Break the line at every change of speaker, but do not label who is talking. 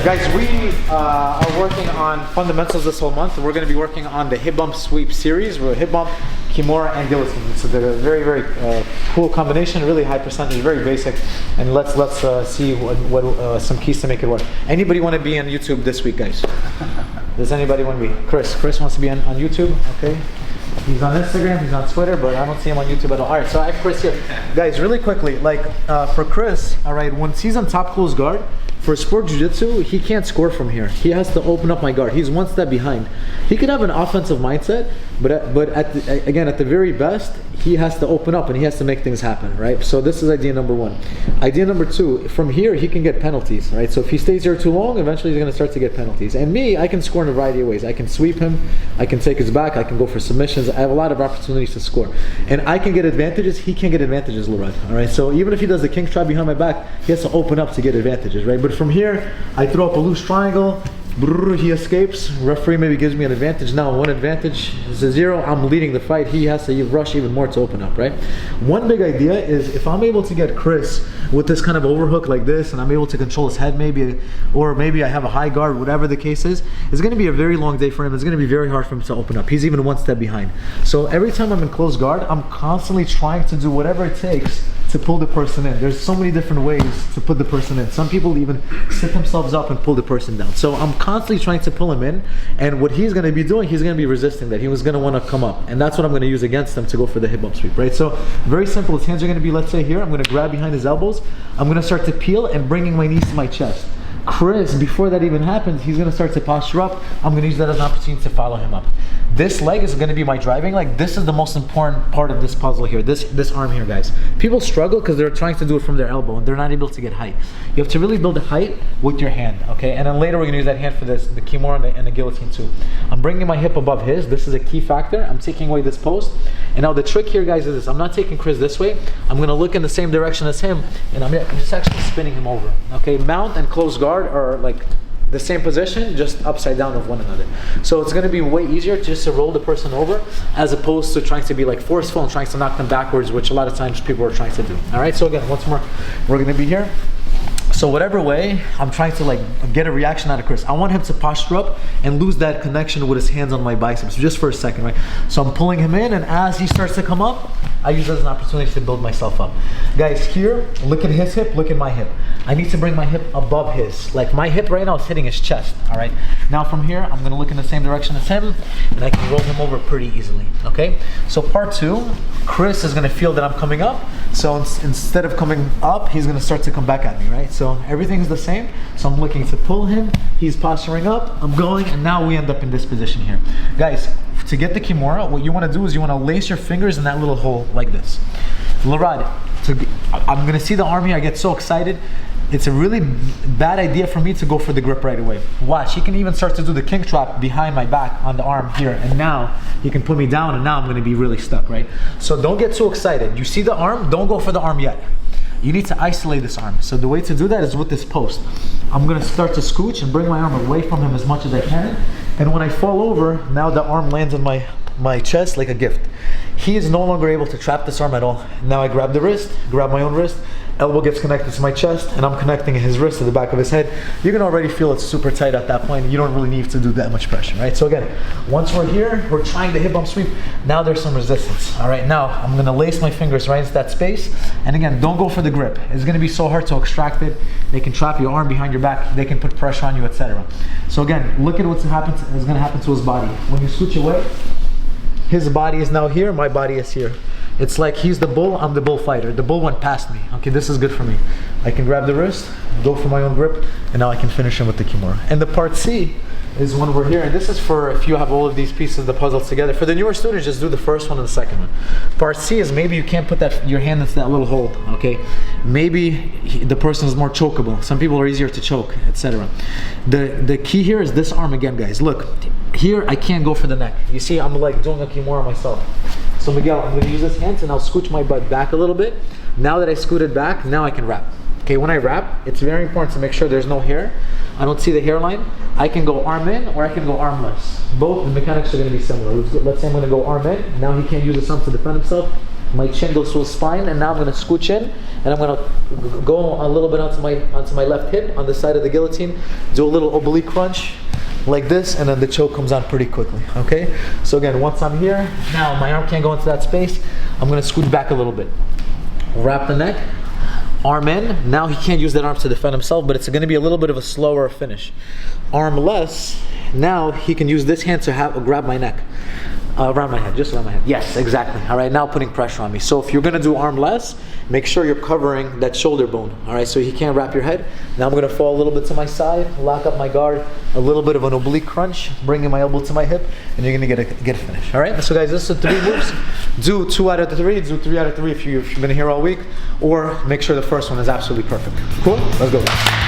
Guys, we are working on fundamentals this whole month. We're going to be working on the hip bump sweep series. We're hip bump, Kimura, and Guillotine. So they're a very cool combination, really high percentage, very basic. And let's see what some keys to make it work. Anybody want to be on YouTube this week, guys? Does anybody want to be? Chris wants to be on YouTube. Okay. He's on Instagram, he's on Twitter, but I don't see him on YouTube at all. All right, so I have Chris here. Guys, really quickly, like for Chris, all right, once he's on top close guard, for sport jiu-jitsu, he can't score from here. He has to open up my guard. He's one step behind. He could have an offensive mindset, but again, at the very best, he has to open up and he has to make things happen, right? So this is idea number one. Idea number two, from here, he can get penalties, right? So if he stays here too long, eventually he's going to start to get penalties. And me, I can score in a variety of ways. I can sweep him, I can take his back, I can go for submissions. I have a lot of opportunities to score. And I can get advantages, he can't get advantages, Lurad, all right? So even if he does the king trap behind my back, he has to open up to get advantages, right? But from here, I throw up a loose triangle, he escapes, referee maybe gives me an advantage. Now one advantage is a 0, I'm leading the fight, he has to rush even more to open up, right? One big idea is if I'm able to get Chris with this kind of overhook like this, and I'm able to control his head maybe, or maybe I have a high guard, whatever the case is, it's going to be a very long day for him. It's going to be very hard for him to open up. He's even one step behind. So every time I'm in close guard, I'm constantly trying to do whatever it takes to pull the person in. There's so many different ways to put the person in. Some people even sit themselves up and pull the person down. So I'm constantly trying to pull him in, and what he's going to be doing, he's going to be resisting that. He was going to want to come up, and that's what I'm going to use against him to go for the hip bump sweep, right? So very simple. His hands are going to be, let's say here, I'm going to grab behind his elbows, I'm going to start to peel and bringing my knees to my chest. Chris, before that even happens, he's going to start to posture up. I'm going to use that as an opportunity to follow him up. This leg is going to be my driving leg. This is the most important part of this puzzle here, this arm here, guys. People struggle because they're trying to do it from their elbow and they're not able to get height. You have to really build height with your hand, okay? And then later we're going to use that hand for this, the Kimura and the Guillotine too. I'm bringing my hip above his. This is a key factor. I'm taking away this post. And now the trick here, guys, is this. I'm not taking Chris this way. I'm going to look in the same direction as him, and I'm just actually spinning him over, okay? Mount and close guard are like the same position, just upside down of one another. So it's going to be way easier just to roll the person over as opposed to trying to be like forceful and trying to knock them backwards, which a lot of times people are trying to do. All right, so again, once more, we're going to be here. So whatever way, I'm trying to like get a reaction out of Chris. I want him to posture up and lose that connection with his hands on my biceps just for a second, right? So I'm pulling him in, and as he starts to come up, I use it as an opportunity to build myself up. Guys, here, look at his hip, look at my hip. I need to bring my hip above his. Like my hip right now is hitting his chest, all right? Now from here, I'm gonna look in the same direction as him, and I can roll him over pretty easily, okay? So part two, Chris is gonna feel that I'm coming up. So instead of coming up, he's gonna start to come back at me, right? So everything's the same. So I'm looking to pull him, he's posturing up, I'm going, and now we end up in this position here. Guys, to get the Kimura, what you wanna do is you wanna lace your fingers in that little hole like this. Lurad, I'm gonna see the arm here, I get so excited. It's a really bad idea for me to go for the grip right away. Watch, he can even start to do the king trap behind my back on the arm here, and now he can put me down, and now I'm gonna be really stuck, right? So don't get too excited. You see the arm, don't go for the arm yet. You need to isolate this arm. So the way to do that is with this post. I'm gonna start to scooch and bring my arm away from him as much as I can, and when I fall over, now the arm lands on my chest like a gift. He is no longer able to trap this arm at all. Now I grab the wrist, grab my own wrist, elbow gets connected to my chest, and I'm connecting his wrist to the back of his head. You can already feel it's super tight at that point. You don't really need to do that much pressure, right? So again, once we're here, we're trying the hip bump sweep. Now there's some resistance, all right? Now I'm gonna lace my fingers right into that space. And again, don't go for the grip. It's gonna be so hard to extract it. They can trap your arm behind your back. They can put pressure on you, etc. So again, look at what's gonna happen to his body. When you switch away, his body is now here, my body is here. It's like he's the bull, I'm the bullfighter. The bull went past me. Okay, this is good for me. I can grab the wrist, go for my own grip, and now I can finish him with the Kimura. And the part C is when we're here, and this is for if you have all of these pieces of the puzzle together. For the newer students, just do the first one and the second one. Part C is maybe you can't put your hand into that little hole, okay? Maybe the person is more chokeable. Some people are easier to choke, etc. The key here is this arm again, guys. Look, here I can't go for the neck. You see, I'm like doing a Kimura myself. So Miguel, I'm gonna use this hand and I'll scooch my butt back a little bit. Now that I scooted back, now I can wrap. Okay, when I wrap, it's very important to make sure there's no hair. I don't see the hairline. I can go arm in or I can go armless. Both the mechanics are going to be similar. Let's say I'm going to go arm in. Now he can't use his arm to defend himself. My chin goes to the spine, and now I'm gonna scooch in, and I'm gonna go a little bit onto my left hip on the side of the guillotine, do a little oblique crunch, like this, and then the choke comes on pretty quickly, okay? So again, once I'm here, now my arm can't go into that space, I'm gonna scooch back a little bit. Wrap the neck, arm in. Now he can't use that arm to defend himself, but it's gonna be a little bit of a slower finish. Arm less, now he can use this hand to grab my neck. Around my head, just around my head. Yes, exactly. All right, now putting pressure on me. So if you're gonna do arm less, make sure you're covering that shoulder bone. All right, so he can't wrap your head. Now I'm gonna fall a little bit to my side, lock up my guard, a little bit of an oblique crunch, bringing my elbow to my hip, and you're gonna get a finish. All right, so guys, this is 3 moves. Do 2 out of 3, do 3 out of 3 if you've been here all week, or make sure the first one is absolutely perfect. Cool? Let's go.